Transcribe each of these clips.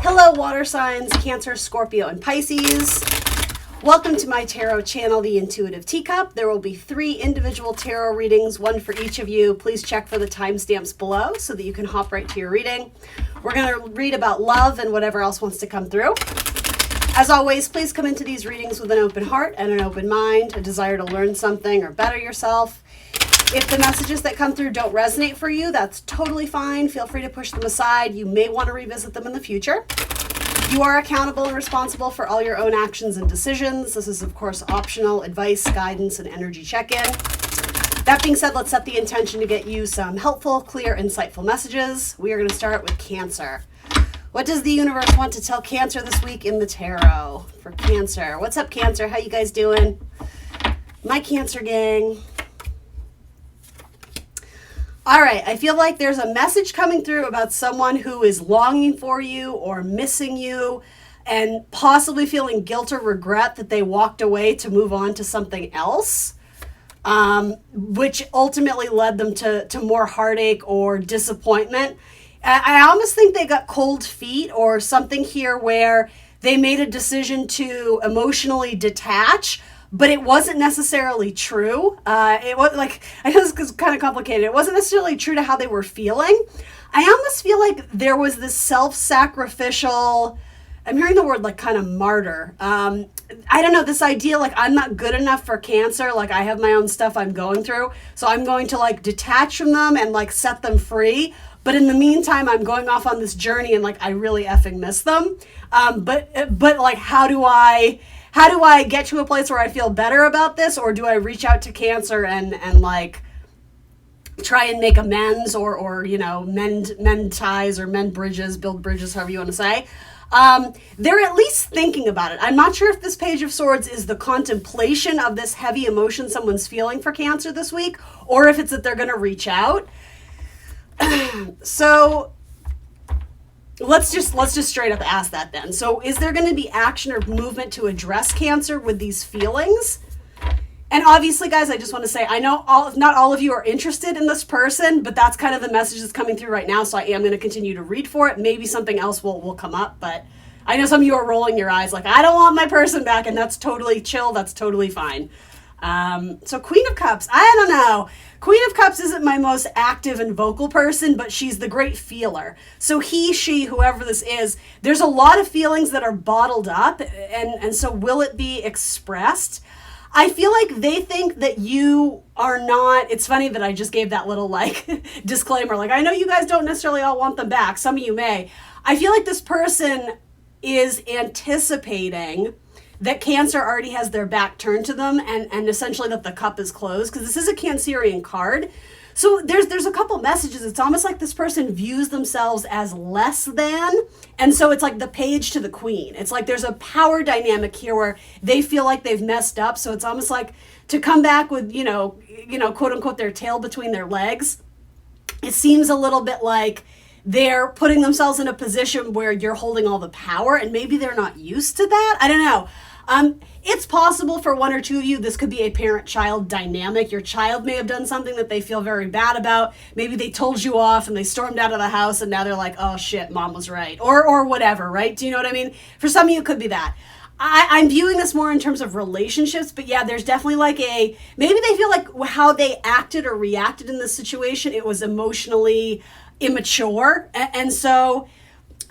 Hello, water signs, Cancer, Scorpio, and Pisces. Welcome to my tarot channel, The Intuitive Teacup. There will be 3 individual tarot readings, one for each of you. Please check for the timestamps below so that you can hop right to your reading. We're going to read about love and whatever else wants to come through. As always, please come into these readings with an open heart and an open mind, a desire to learn something or better yourself. If the messages that come through don't resonate for you, that's totally fine. Feel free to push them aside. You may want to revisit them in the future. You are accountable and responsible for all your own actions and decisions. This is, of course, optional advice, guidance, and energy check-in. That being said, let's set the intention to get you some helpful, clear, insightful messages. We are going to start with Cancer. What does the universe want to tell Cancer this week in the tarot? For Cancer. What's up, Cancer? How you guys doing? My Cancer gang. All right, I feel like there's a message coming through about someone who is longing for you or missing you and possibly feeling guilt or regret that they walked away to move on to something else, which ultimately led them to more heartache or disappointment. I almost think they got cold feet or something here where they made a decision to emotionally detach, but it wasn't necessarily true. It was like, I know this is kind of complicated. It wasn't necessarily true to how they were feeling. I almost feel like there was this self-sacrificial, I'm hearing the word like kind of martyr. I don't know, this idea like I'm not good enough for Cancer. Like I have my own stuff I'm going through. So I'm going to like detach from them and like set them free. But in the meantime, I'm going off on this journey and like I really effing miss them. But like how do I get to a place where I feel better about this? Or do I reach out to Cancer and like try and make amends or you know, mend ties or mend bridges, build bridges, however you want to say. They're at least thinking about it. I'm not sure if this Page of Swords is the contemplation of this heavy emotion someone's feeling for Cancer this week, or if it's that they're going to reach out. So let's just straight up ask that then. So is there going to be action or movement to address Cancer with these feelings? And obviously, guys, I just want to say, I know not all of you are interested in this person, but that's kind of the message that's coming through right now. So I am going to continue to read for it. Maybe something else will come up, but I know some of you are rolling your eyes like, I don't want my person back, and that's totally chill. That's totally fine. So Queen of Cups, I don't know. Queen of Cups isn't my most active and vocal person, but she's the great feeler. So he, she, whoever this is, there's a lot of feelings that are bottled up, and so will it be expressed? I feel like they think that you are not, it's funny that I just gave that little like disclaimer, like I know you guys don't necessarily all want them back, some of you may. I feel like this person is anticipating that Cancer already has their back turned to them and essentially that the cup is closed, because this is a Cancerian card. So there's a couple messages. It's almost like this person views themselves as less than, and so it's like the page to the queen. It's like there's a power dynamic here where they feel like they've messed up, so it's almost like to come back with, you know, quote unquote, their tail between their legs. It seems a little bit like they're putting themselves in a position where you're holding all the power, and maybe they're not used to that. I don't know. It's possible for one or two of you, this could be a parent-child dynamic. Your child may have done something that they feel very bad about. Maybe they told you off and they stormed out of the house and now they're like, oh shit, mom was right. Or whatever, right? Do you know what I mean? For some of you, it could be that. I'm viewing this more in terms of relationships, but yeah, there's definitely like maybe they feel like how they acted or reacted in this situation, it was emotionally immature. And so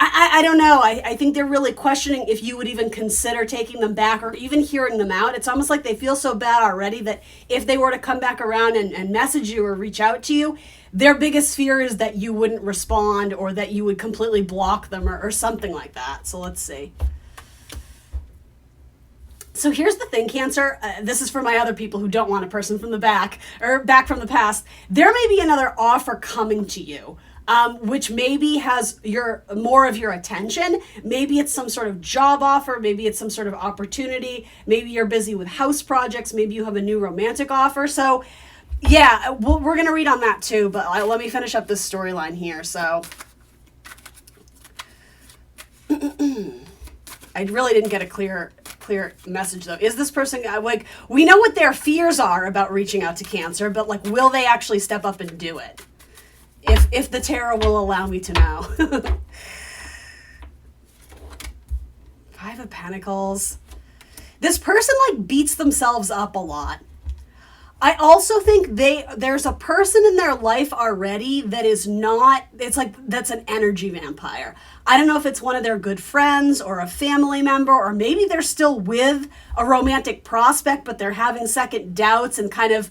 I don't know. I think they're really questioning if you would even consider taking them back or even hearing them out. It's almost like they feel so bad already that if they were to come back around and message you or reach out to you, their biggest fear is that you wouldn't respond or that you would completely block them or something like that. So let's see. So here's the thing, Cancer. This is for my other people who don't want a person from the back or back from the past. There may be another offer coming to you. Which maybe has more of your attention. Maybe it's some sort of job offer. Maybe it's some sort of opportunity. Maybe you're busy with house projects. Maybe you have a new romantic offer. So yeah, we're going to read on that too, but let me finish up this storyline here. So I really didn't get a clear message though. Is this person like, we know what their fears are about reaching out to Cancer, but like, will they actually step up and do it? If the tarot will allow me to know. Five of Pentacles. This person like beats themselves up a lot. I also think there's a person in their life already that is not, it's like, that's an energy vampire. I don't know if it's one of their good friends or a family member, or maybe they're still with a romantic prospect, but they're having second doubts and kind of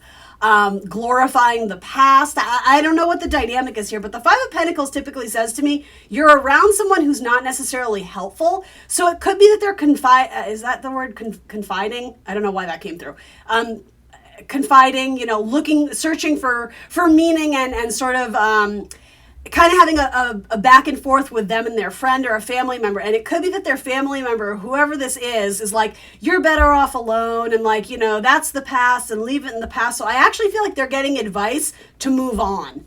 glorifying the past. I don't know what the dynamic is here, but the Five of Pentacles typically says to me, you're around someone who's not necessarily helpful. So it could be that they're is that the word confiding? I don't know why that came through. Confiding, you know, searching for meaning and sort of kind of having a back and forth with them and their friend or a family member. And it could be that their family member, whoever this is like, you're better off alone, and like, you know, that's the past and leave it in the past. So I actually feel like they're getting advice to move on.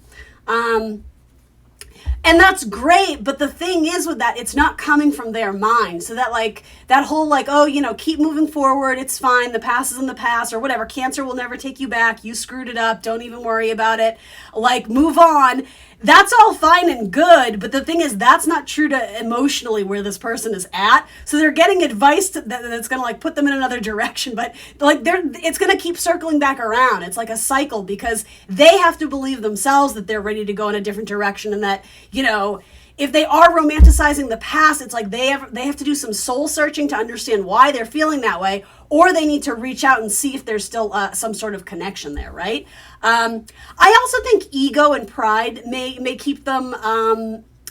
And that's great, but the thing is with that, it's not coming from their mind. So that like, that whole like, oh, you know, keep moving forward, it's fine, the past is in the past, or whatever, Cancer will never take you back, you screwed it up, don't even worry about it, like, move on. That's all fine and good, but the thing is, that's not true to emotionally where this person is at. So they're getting advice that's going to like put them in another direction, but like it's going to keep circling back around. It's like a cycle, because they have to believe themselves that they're ready to go in a different direction, and that, you know, if they are romanticizing the past, it's like they have to do some soul searching to understand why they're feeling that way, or they need to reach out and see if there's still some sort of connection there, right? I also think ego and pride may keep them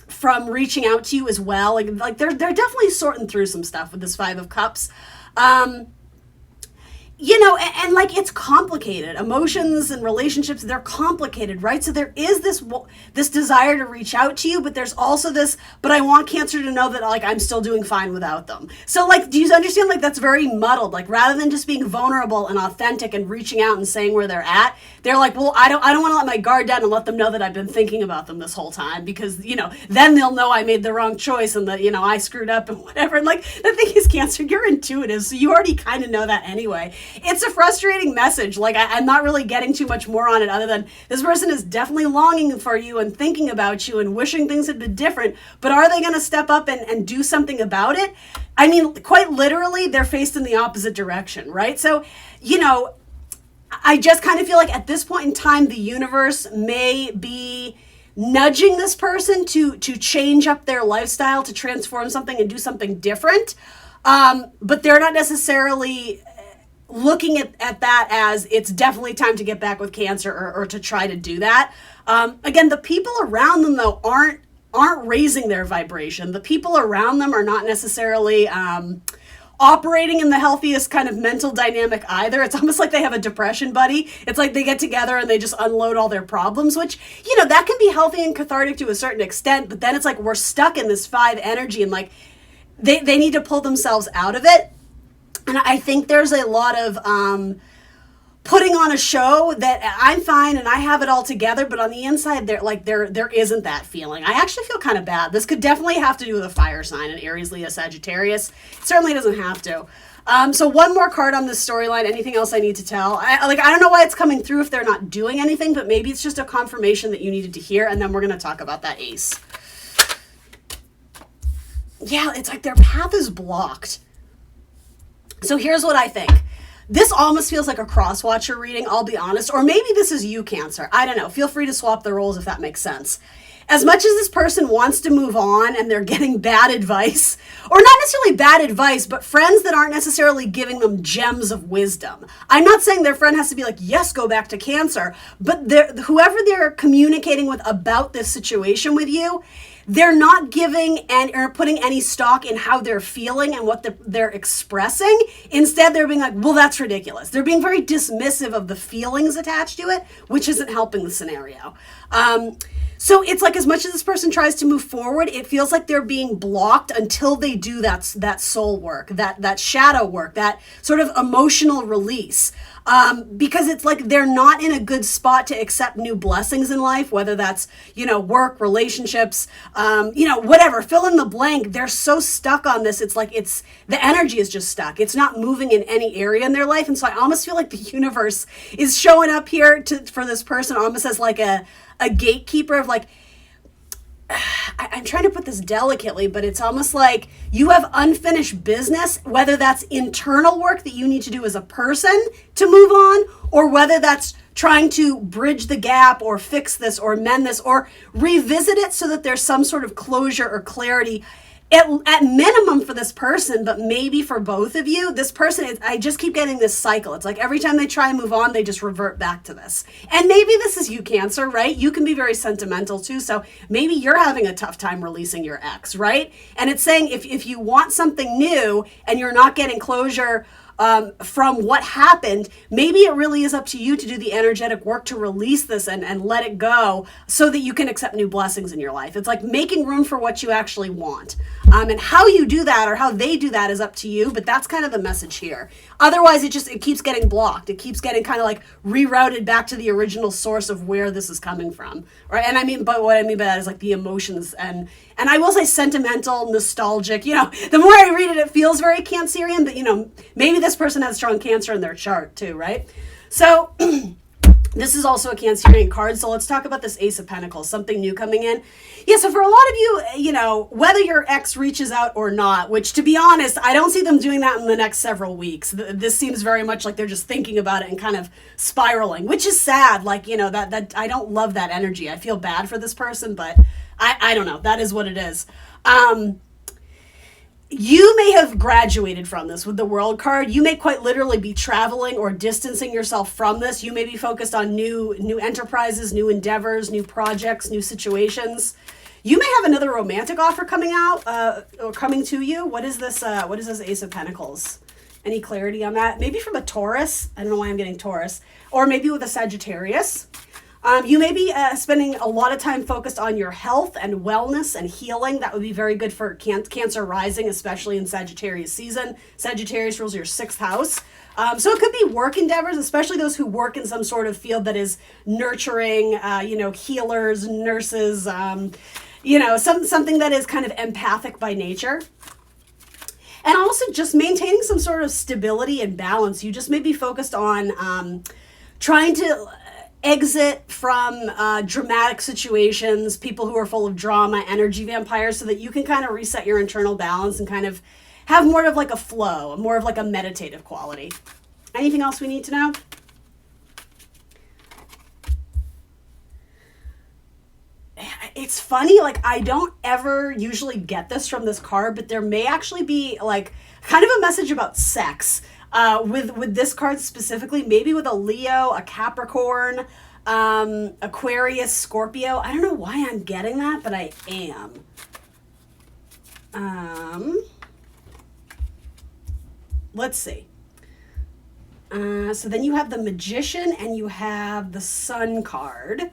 from reaching out to you as well. Like they're definitely sorting through some stuff with this Five of Cups. You know, and like, it's complicated. Emotions and relationships, they're complicated, right? So there is this desire to reach out to you, but there's also this, but I want Cancer to know that like I'm still doing fine without them. So like, do you understand? Like, that's very muddled. Like, rather than just being vulnerable and authentic and reaching out and saying where they're at, they're like, well, I don't want to let my guard down and let them know that I've been thinking about them this whole time, because, you know, then they'll know I made the wrong choice and that, you know, I screwed up and whatever. And like, the thing is, Cancer, you're intuitive, so you already kind of know that anyway. It's a frustrating message. Like, I'm not really getting too much more on it, other than this person is definitely longing for you and thinking about you and wishing things had been different, but are they going to step up and do something about it? I mean, quite literally, they're faced in the opposite direction, right? So, you know, I just kind of feel like at this point in time, the universe may be nudging this person to change up their lifestyle, to transform something and do something different. But they're not necessarily looking at that as it's definitely time to get back with Cancer, or to try to do that. Again, the people around them, though, aren't raising their vibration. The people around them are not necessarily operating in the healthiest kind of mental dynamic either. It's almost like they have a depression buddy. It's like they get together and they just unload all their problems, which, you know, that can be healthy and cathartic to a certain extent, but then it's like we're stuck in this five energy, and like they need to pull themselves out of it. And I think there's a lot of putting on a show that I'm fine and I have it all together, but on the inside there isn't that feeling. I actually feel kind of bad. This could definitely have to do with a fire sign, an Aries, Leo, Sagittarius. It certainly doesn't have to. So one more card on this storyline. Anything else I need to tell? I don't know why it's coming through if they're not doing anything, but maybe it's just a confirmation that you needed to hear, and then we're going to talk about that Ace. Yeah, it's like their path is blocked. So here's what I think. This almost feels like a cross-watcher reading, I'll be honest. Or maybe this is you, Cancer. I don't know. Feel free to swap the roles if that makes sense. As much as this person wants to move on and they're getting bad advice, or not necessarily bad advice, but friends that aren't necessarily giving them gems of wisdom. I'm not saying their friend has to be like, yes, go back to Cancer, but whoever they're communicating with about this situation with you, they're not giving or putting any stock in how they're feeling and what they're expressing. Instead, they're being like, well, that's ridiculous. They're being very dismissive of the feelings attached to it, which isn't helping the scenario. So it's like, as much as this person tries to move forward, it feels like they're being blocked until they do that soul work, that shadow work, that sort of emotional release. Because it's like they're not in a good spot to accept new blessings in life, whether that's, you know, work, relationships, you know, whatever, fill in the blank. They're so stuck on this. It's like the energy is just stuck. It's not moving in any area in their life. And so I almost feel like the universe is showing up here for this person almost as like a gatekeeper of like, I'm trying to put this delicately, but it's almost like you have unfinished business, whether that's internal work that you need to do as a person to move on, or whether that's trying to bridge the gap or fix this or mend this or revisit it so that there's some sort of closure or clarity at minimum for this person, but maybe for both of you. This person is, I just keep getting this cycle. It's like every time they try and move on, they just revert back to this. And maybe this is you, Cancer, right? You can be very sentimental too. So maybe you're having a tough time releasing your ex, right? And it's saying if you want something new and you're not getting closure from what happened, maybe it really is up to you to do the energetic work to release this and let it go so that you can accept new blessings in your life. It's like making room for what you actually want. And how you do that or how they do that is up to you, but that's kind of the message here. Otherwise, it keeps getting blocked. It keeps getting kind of like rerouted back to the original source of where this is coming from. Right? And but what I mean by that is like the emotions and I will say sentimental, nostalgic. The more I read it, it feels very Cancerian, but maybe this person has strong Cancer in their chart too, right? So this is also a Cancerian card. So let's talk about this Ace of Pentacles, something new coming in. Yeah, so for a lot of you, whether your ex reaches out or not, which to be honest, I don't see them doing that in the next several weeks. This seems very much like they're just thinking about it and kind of spiraling, which is sad. Like, that I don't love that energy. I feel bad for this person, but I don't know. That is what it is. You may have graduated from this with the World card. You may quite literally be traveling or distancing yourself from this. You may be focused on new enterprises, new endeavors, new projects, new situations. You may have another romantic offer coming out or coming to you. What is this? What is this Ace of Pentacles? Any clarity on that? Maybe from a Taurus. I don't know why I'm getting Taurus. Or maybe with a Sagittarius. You may be spending a lot of time focused on your health and wellness and healing. That would be very good for Cancer rising, especially in Sagittarius season. Sagittarius rules your 6th house. So it could be work endeavors, especially those who work in some sort of field that is nurturing, healers, nurses, something that is kind of empathic by nature. And also just maintaining some sort of stability and balance. You just may be focused on trying to exit from dramatic situations, people who are full of drama, energy vampires, so that you can kind of reset your internal balance and kind of have more of like a flow, more of like a meditative quality. Anything else we need to know? It's funny, like I don't ever usually get this from this card, but there may actually be like kind of a message about sex. With this card specifically, maybe with a Leo, a Capricorn, Aquarius, Scorpio. I don't know why I'm getting that, but I am. Let's see. So then you have the Magician and you have the Sun card.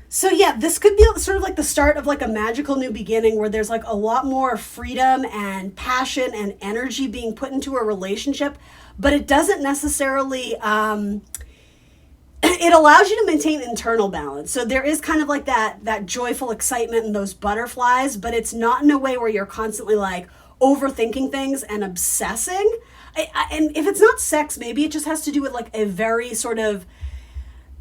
So yeah, this could be sort of like the start of like a magical new beginning where there's like a lot more freedom and passion and energy being put into a relationship, but it doesn't necessarily, it allows you to maintain internal balance. So there is kind of like that joyful excitement and those butterflies, but it's not in a way where you're constantly like overthinking things and obsessing. And if it's not sex, maybe it just has to do with like a very sort of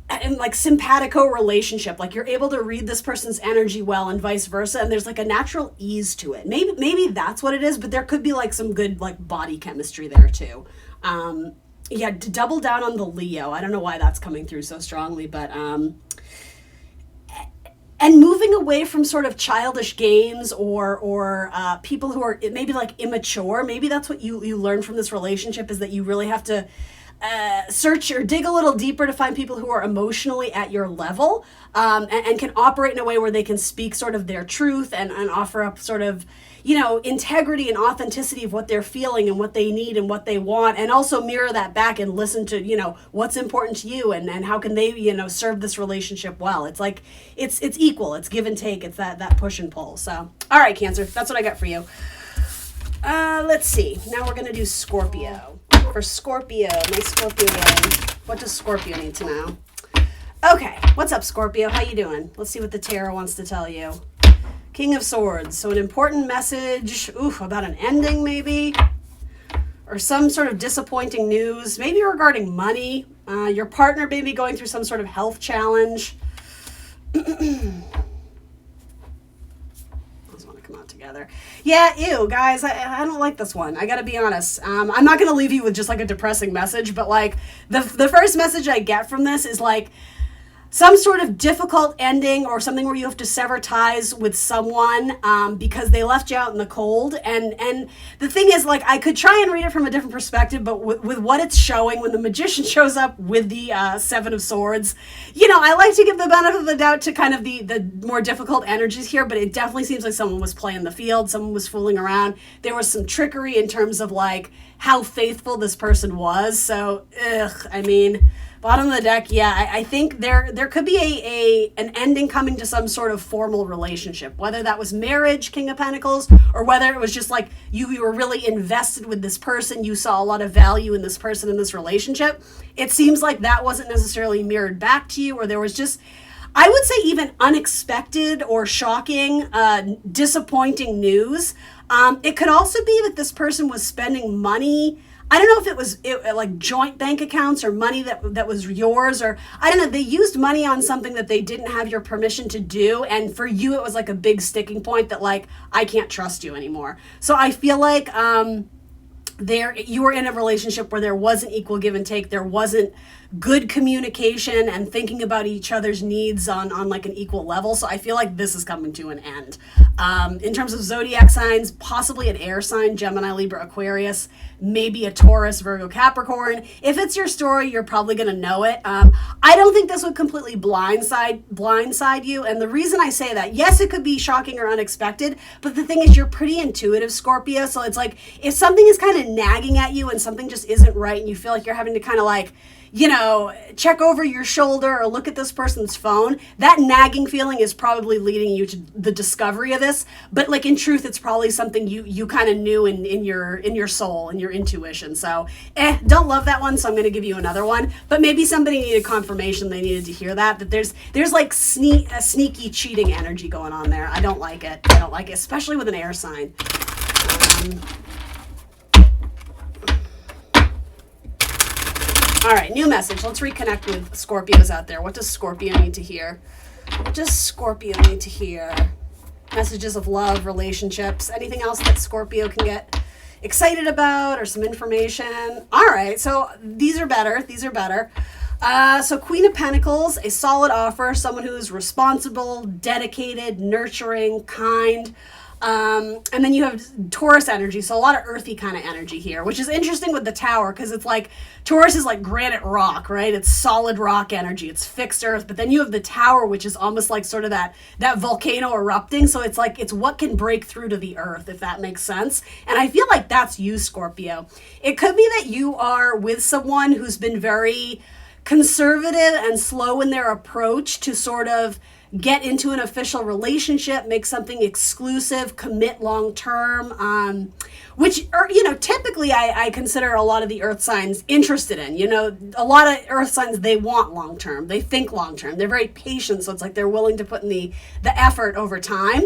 and like simpatico relationship, like you're able to read this person's energy well and vice versa, and there's like a natural ease to it. Maybe that's what it is, but there could be like some good like body chemistry there too. To double down on the Leo. I don't know why that's coming through so strongly, but and moving away from sort of childish games or people who are maybe like immature. Maybe that's what you learn from this relationship, is that you really have to search or dig a little deeper to find people who are emotionally at your level, and can operate in a way where they can speak sort of their truth and offer up sort of, integrity and authenticity of what they're feeling and what they need and what they want, and also mirror that back and listen to, what's important to you and how can they, serve this relationship well. It's like, it's equal, it's give and take, it's that push and pull. So, all right, Cancer, that's what I got for you. Let's see. Now we're going to do Scorpio. For Scorpio, my Scorpio gang, what does Scorpio need to know? Okay, what's up, Scorpio? How you doing? Let's see what the tarot wants to tell you. King of Swords. So an important message, about an ending maybe, or some sort of disappointing news, maybe regarding money. Your partner may be going through some sort of health challenge. together. Yeah, ew, guys, I don't like this one. I gotta be honest. I'm not gonna leave you with just like a depressing message, but like the first message I get from this is like some sort of difficult ending or something where you have to sever ties with someone because they left you out in the cold. And the thing is, like, I could try and read it from a different perspective, but with what it's showing, when the magician shows up with the Seven of Swords, you know, I like to give the benefit of the doubt to kind of the more difficult energies here, but it definitely seems like someone was playing the field, someone was fooling around. There was some trickery in terms of, like, how faithful this person was. So, I mean, bottom of the deck, yeah, I think there could be an ending coming to some sort of formal relationship, whether that was marriage, King of Pentacles, or whether it was just like you were really invested with this person, you saw a lot of value in this person, in this relationship. It seems like that wasn't necessarily mirrored back to you, or there was just, I would say, even unexpected or shocking, disappointing news. It could also be that this person was spending money. I don't know if it was like joint bank accounts or money that was yours, or I don't know. They used money on something that they didn't have your permission to do. And for you, it was like a big sticking point that, like, I can't trust you anymore. So I feel like you were in a relationship where there wasn't equal give and take. There wasn't good communication and thinking about each other's needs on like an equal level. So I feel like this is coming to an end. In terms of zodiac signs, possibly an air sign, Gemini, Libra, Aquarius, maybe a Taurus, Virgo, Capricorn. If it's your story, you're probably going to know it. I don't think this would completely blindside you. And the reason I say that, yes, it could be shocking or unexpected, but the thing is, you're pretty intuitive, Scorpio. So it's like, if something is kind of nagging at you and something just isn't right and you feel like you're having to kind of like, you know, check over your shoulder or look at this person's phone, that nagging feeling is probably leading you to the discovery of this. But like, in truth, it's probably something you kind of knew in your soul and your intuition. So don't love that one. So I'm going to give you another one, but maybe somebody needed confirmation. They needed to hear that there's like a sneaky cheating energy going on there. I don't like it. I don't like it, especially with an air sign. All right, new message. Let's reconnect with Scorpios out there. What does Scorpio need to hear? What does Scorpio need to hear? Messages of love, relationships, anything else that Scorpio can get excited about, or some information? All right, so these are better. These are better. So Queen of Pentacles, a solid offer, someone who is responsible, dedicated, nurturing, kind. And then you have Taurus energy, so a lot of earthy kind of energy here, which is interesting with the Tower, because it's like Taurus is like granite rock, right? It's solid rock energy, it's fixed earth. But then you have the Tower, which is almost like sort of that volcano erupting. So it's like, it's what can break through to the earth, if that makes sense. And I feel like that's you, Scorpio. It could be that you are with someone who's been very conservative and slow in their approach to sort of get into an official relationship, make something exclusive, commit long term, which are, you know, typically I consider a lot of the earth signs interested in. You know, a lot of earth signs, they want long term, they think long term, they're very patient, so it's like they're willing to put in the effort over time.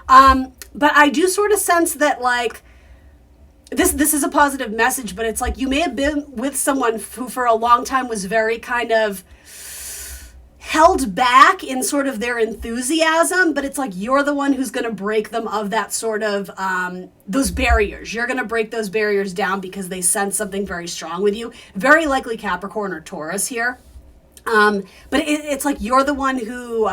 But I do sort of sense that, like, this is a positive message, but it's like you may have been with someone who for a long time was very kind of held back in sort of their enthusiasm, but it's like you're the one who's going to break them of that sort of those barriers. You're going to break those barriers down because they sense something very strong with you. Very likely Capricorn or Taurus here. But it's like you're the one who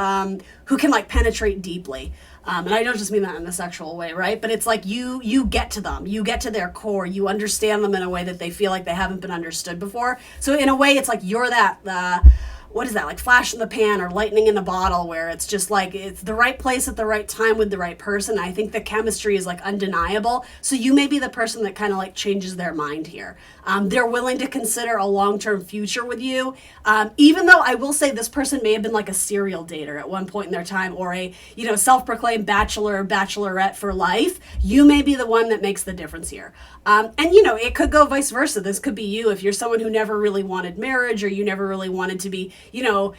can like penetrate deeply. And I don't just mean that in a sexual way, right? But it's like you get to them. You get to their core. You understand them in a way that they feel like they haven't been understood before. So in a way, it's like you're that what is that, like flash in the pan or lightning in a bottle, where it's just like it's the right place at the right time with the right person. I think the chemistry is like undeniable. So you may be the person that kind of like changes their mind here. They're willing to consider a long-term future with you. Even though I will say this person may have been like a serial dater at one point in their time, or a, you know, self-proclaimed bachelor or bachelorette for life. You may be the one that makes the difference here. And, you know, it could go vice versa. This could be you if you're someone who never really wanted marriage, or you never really wanted to be, you know,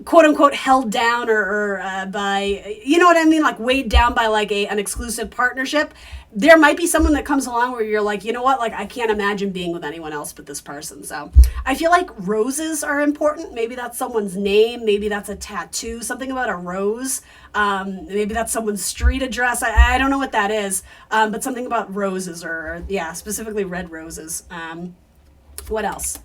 quote unquote held down or by, you know what I mean, like weighed down by like an exclusive partnership, there might be someone that comes along where you're like, you know what, like I can't imagine being with anyone else but this person. So I feel like roses are important. Maybe that's someone's name, maybe that's a tattoo, something about a rose. Maybe that's someone's street address. I don't know what that is, but something about roses or yeah, specifically red roses. What else?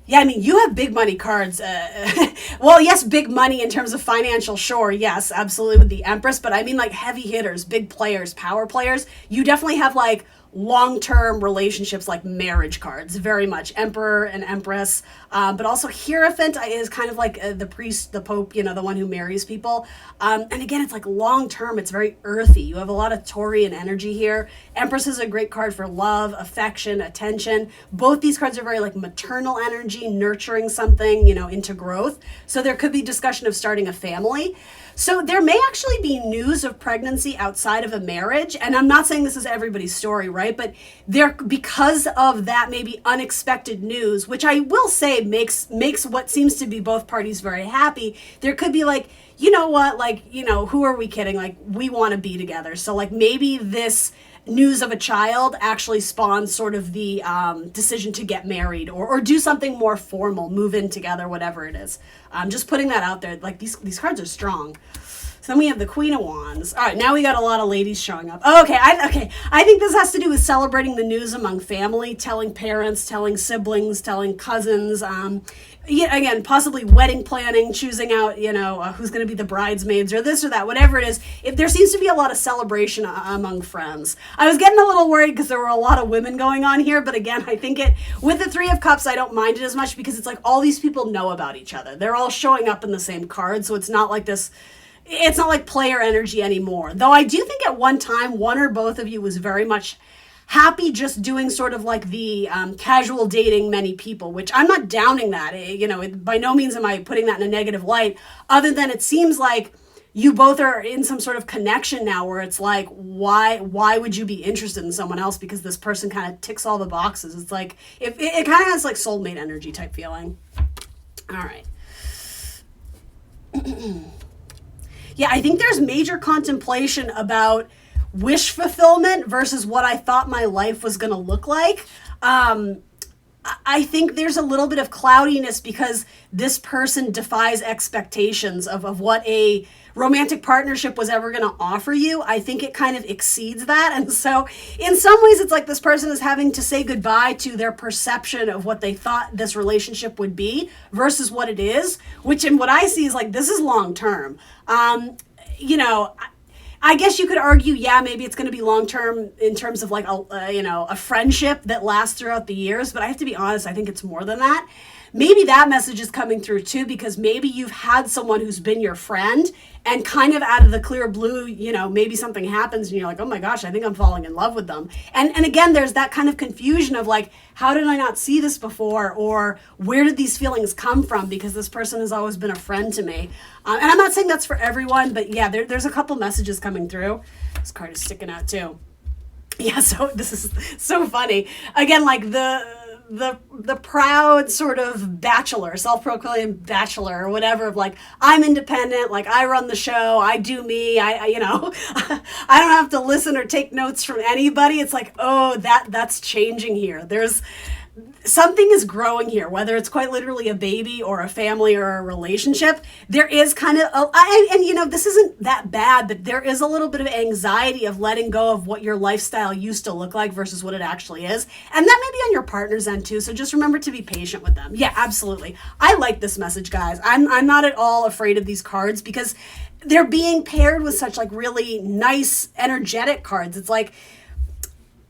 Yeah, I mean, you have big money cards. Well, yes, big money in terms of financial, sure, yes, absolutely with the Empress. But I mean, like heavy hitters, big players, power players. You definitely have like long-term relationships, like marriage cards, very much. Emperor and Empress, but also Hierophant is kind of like the priest, the Pope, you know, the one who marries people. And again, it's like long-term. It's very earthy. You have a lot of Taurian energy here. Empress is a great card for love, affection, attention. Both these cards are very like maternal energy, nurturing something, you know, into growth. So there could be discussion of starting a family. So there may actually be news of pregnancy outside of a marriage. And I'm not saying this is everybody's story, right? But there, because of that maybe unexpected news, which I will say makes what seems to be both parties very happy, there could be like, you know what, like, you know, who are we kidding? Like, we want to be together. So like maybe this news of a child actually spawns sort of the decision to get married or do something more formal, move in together, whatever it is. Just putting that out there. Like these cards are strong. So then we have the Queen of Wands. All right, now we got a lot of ladies showing up. Oh, okay, I think this has to do with celebrating the news among family, telling parents, telling siblings, telling cousins. Yeah, again, possibly wedding planning, choosing out, you know, who's going to be the bridesmaids or this or that, whatever it is. If there seems to be a lot of celebration among friends. I was getting a little worried because there were a lot of women going on here, but again, I think with the Three of Cups, I don't mind it as much because it's like all these people know about each other. They're all showing up in the same card, so it's not like this. It's not like player energy anymore. Though I do think at one time, one or both of you was very much happy just doing sort of like the casual dating many people, which I'm not downing that. You know, by no means am I putting that in a negative light, other than it seems like you both are in some sort of connection now where it's like, why would you be interested in someone else? Because this person kind of ticks all the boxes. It's like, it kind of has like soulmate energy type feeling. All right. Yeah, I think there's major contemplation about wish fulfillment versus what I thought my life was going to look like. I think there's a little bit of cloudiness because this person defies expectations of what a romantic partnership was ever going to offer you. I think it kind of exceeds that. And so in some ways, it's like this person is having to say goodbye to their perception of what they thought this relationship would be versus what it is, which in what I see is like, this is long term. You know, I guess you could argue, yeah, maybe it's going to be long-term in terms of like, a friendship that lasts throughout the years. But I have to be honest, I think it's more than that. Maybe that message is coming through too, because maybe you've had someone who's been your friend and kind of out of the clear blue, you know, maybe something happens and you're like, oh my gosh, I think I'm falling in love with them. And again, there's that kind of confusion of like, how did I not see this before? Or where did these feelings come from? Because this person has always been a friend to me. And I'm not saying that's for everyone, but yeah, there's a couple messages coming through. This card is sticking out too. Yeah, so this is so funny. Again, like the proud sort of bachelor, self-proclaimed bachelor or whatever of like, I'm independent, like I run the show, I do me, I you know, I don't have to listen or take notes from anybody. It's like, oh, that's changing here. There's something is growing here, whether it's quite literally a baby or a family or a relationship. There is kind of, and you know, this isn't that bad, but there is a little bit of anxiety of letting go of what your lifestyle used to look like versus what it actually is. And that may be on your partner's end too. So just remember to be patient with them. Yeah, absolutely. I like this message, guys. I'm not at all afraid of these cards because they're being paired with such like really nice, energetic cards. It's like,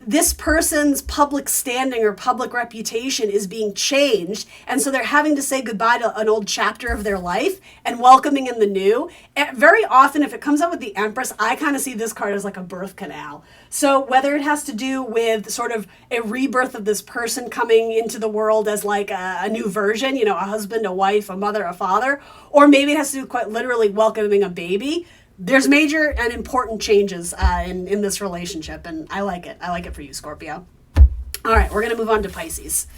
this person's public standing or public reputation is being changed. And so they're having to say goodbye to an old chapter of their life and welcoming in the new. And very often, if it comes up with the Empress, I kind of see this card as like a birth canal. So whether it has to do with sort of a rebirth of this person coming into the world as like a new version, you know, a husband, a wife, a mother, a father, or maybe it has to do quite literally welcoming a baby. There's major and important changes in this relationship, and I like it. I like it for you, Scorpio. All right, we're going to move on to Pisces.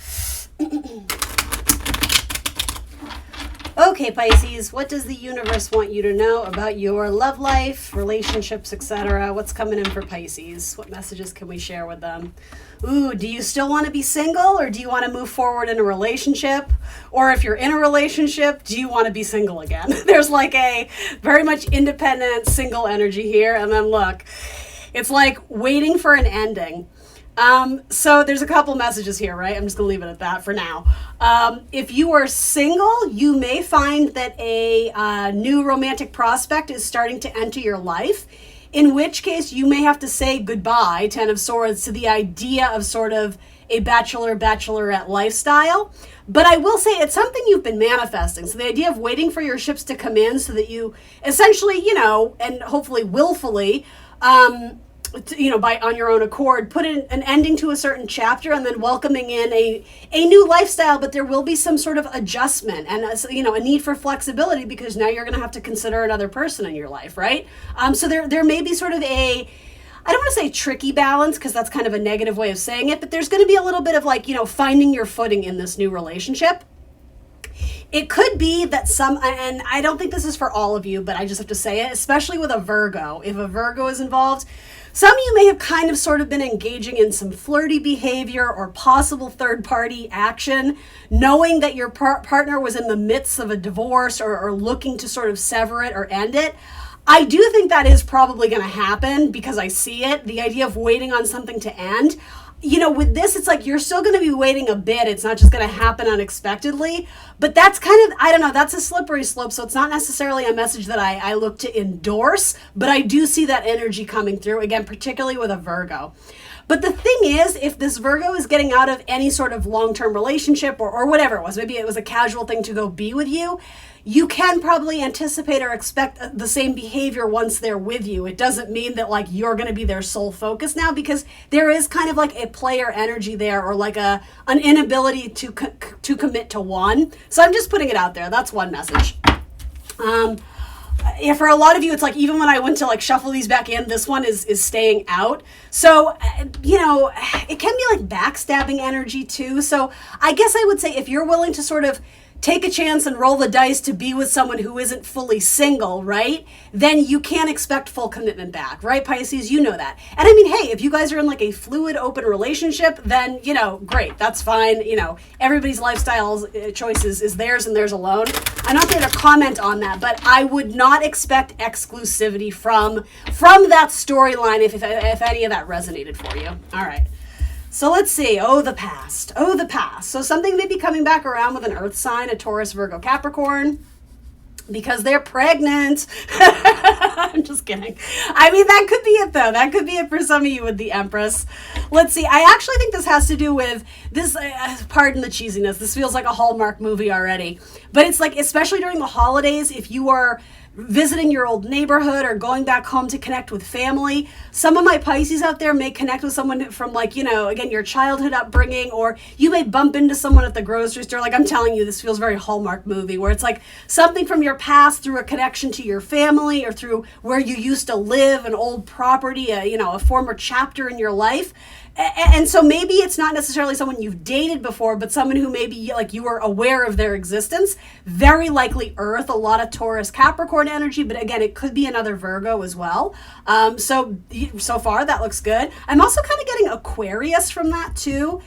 Okay, Pisces, what does the universe want you to know about your love life, relationships, etc.? What's coming in for Pisces? What messages can we share with them? Ooh, do you still want to be single, or do you want to move forward in a relationship? Or if you're in a relationship, do you want to be single again? There's like a very much independent single energy here. And then look, it's like waiting for an ending. So there's a couple messages here, right? I'm just going to leave it at that for now. If you are single, you may find that a new romantic prospect is starting to enter your life, in which case you may have to say goodbye, Ten of Swords, to the idea of sort of a bachelorette lifestyle. But I will say it's something you've been manifesting. So the idea of waiting for your ships to come in so that you essentially, and hopefully willfully, by on your own accord, put in an ending to a certain chapter and then welcoming in a new lifestyle, but there will be some sort of adjustment and a need for flexibility because now you're going to have to consider another person in your life, right? So there may be sort of I don't want to say tricky balance because that's kind of a negative way of saying it, but there's going to be a little bit of finding your footing in this new relationship. It could be that and I don't think this is for all of you, but I just have to say it, especially with a Virgo. If a Virgo is involved, some of you may have kind of sort of been engaging in some flirty behavior or possible third-party action, knowing that your partner was in the midst of a divorce or looking to sort of sever it or end it. I do think that is probably going to happen because I see it, the idea of waiting on something to end. With this, it's like you're still going to be waiting a bit. It's not just going to happen unexpectedly. But that's kind of, I don't know, that's a slippery slope. So it's not necessarily a message that I look to endorse, but I do see that energy coming through, again, particularly with a Virgo. But the thing is, if this Virgo is getting out of any sort of long-term relationship or whatever it was, maybe it was a casual thing to go be with you, you can probably anticipate or expect the same behavior once they're with you. It doesn't mean that you're going to be their sole focus now, because there is kind of a player energy there, or an inability to commit to one. So I'm just putting it out there. That's one message. Yeah, for a lot of you, it's even when I went to shuffle these back in, this one is staying out. So, it can be backstabbing energy too. So I guess I would say if you're willing to sort of take a chance and roll the dice to be with someone who isn't fully single, right? Then you can't expect full commitment back, right, Pisces? You know that. And I mean, hey, if you guys are in a fluid, open relationship, then, great, that's fine. Everybody's lifestyle choices is theirs and theirs alone. I'm not there to comment on that, but I would not expect exclusivity from that storyline if any of that resonated for you. All right. So let's see. The past. So something may be coming back around with an earth sign, a Taurus, Virgo, Capricorn, because they're pregnant. I'm just kidding. I mean, that could be it, though. That could be it for some of you with the Empress. Let's see. I actually think this has to do with this, pardon the cheesiness. This feels like a Hallmark movie already. But it's especially during the holidays, if you are visiting your old neighborhood or going back home to connect with family. Some of my Pisces out there may connect with someone from again, your childhood upbringing, or you may bump into someone at the grocery store. I'm telling you, this feels very Hallmark movie, where it's something from your past through a connection to your family or through where you used to live, an old property, a former chapter in your life. And so maybe it's not necessarily someone you've dated before, but someone who maybe you were aware of their existence. Very likely Earth, a lot of Taurus, Capricorn energy, but again, it could be another Virgo as well. So far that looks good. I'm also kind of getting Aquarius from that too.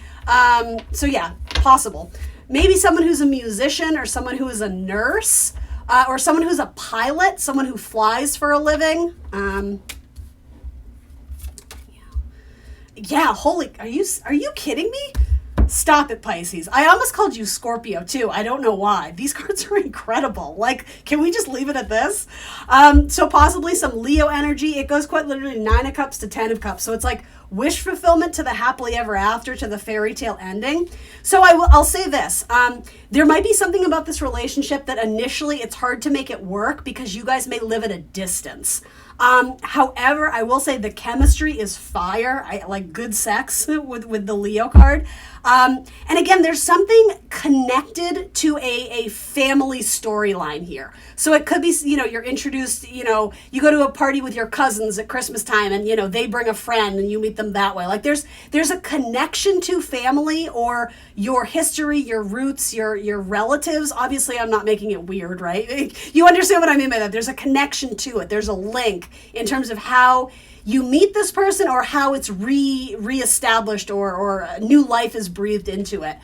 So yeah, possible. Maybe someone who's a musician, or someone who is a nurse, or someone who's a pilot, someone who flies for a living. Yeah, are you kidding me? Stop it, Pisces. I almost called you Scorpio too. I don't know why. These cards are incredible. Can we just leave it at this? So possibly some Leo energy. It goes quite literally 9 of Cups to 10 of Cups. So it's wish fulfillment to the happily ever after, to the fairy tale ending. So I'll say this. There might be something about this relationship that initially it's hard to make it work because you guys may live at a distance. However, I will say the chemistry is fire. I like good sex with the Leo card. And again, there's something connected to a family storyline here. So it could be, you're introduced, you go to a party with your cousins at Christmas time and, they bring a friend and you meet them that way. Like there's a connection to family or your history, your roots, your relatives. Obviously, I'm not making it weird, right? You understand what I mean by that. There's a connection to it. There's a link in terms of how you meet this person or how it's reestablished or new life is breathed into it.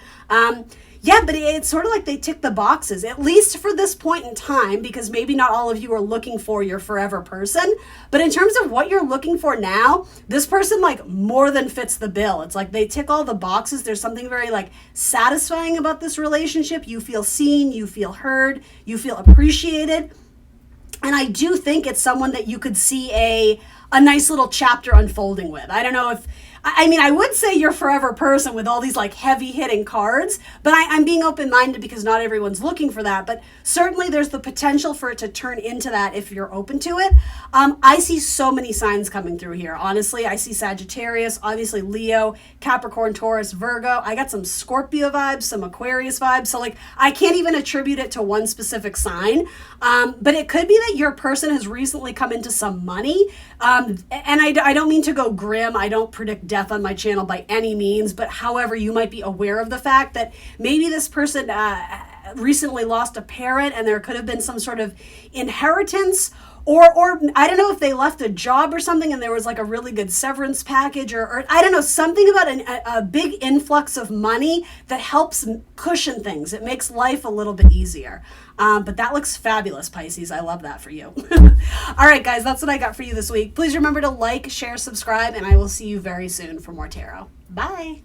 Yeah, but it's sort of like they tick the boxes, at least for this point in time, because maybe not all of you are looking for your forever person. But in terms of what you're looking for now, this person like more than fits the bill. It's like they tick all the boxes. There's something very like satisfying about this relationship. You feel seen, you feel heard, you feel appreciated. And I do think it's someone that you could see a nice little chapter unfolding with. I don't know if, I mean, I would say your forever person with all these like heavy hitting cards, but I'm being open-minded because not everyone's looking for that. But certainly there's the potential for it to turn into that if you're open to it. I see so many signs coming through here. Honestly, I see Sagittarius, obviously Leo, Capricorn, Taurus, Virgo. I got some Scorpio vibes, some Aquarius vibes. So like, I can't even attribute it to one specific sign. But it could be that your person has recently come into some money. And I don't mean to go grim. I don't predict death on my channel by any means, but however, you might be aware of the fact that maybe this person recently lost a parent and there could have been some sort of inheritance or I don't know if they left a job or something and there was like a really good severance package or I don't know, something about a big influx of money that helps cushion things. It makes life a little bit easier. But that looks fabulous, Pisces. I love that for you. All right, guys, that's what I got for you this week. Please remember to like, share, subscribe, and I will see you very soon for more tarot. Bye.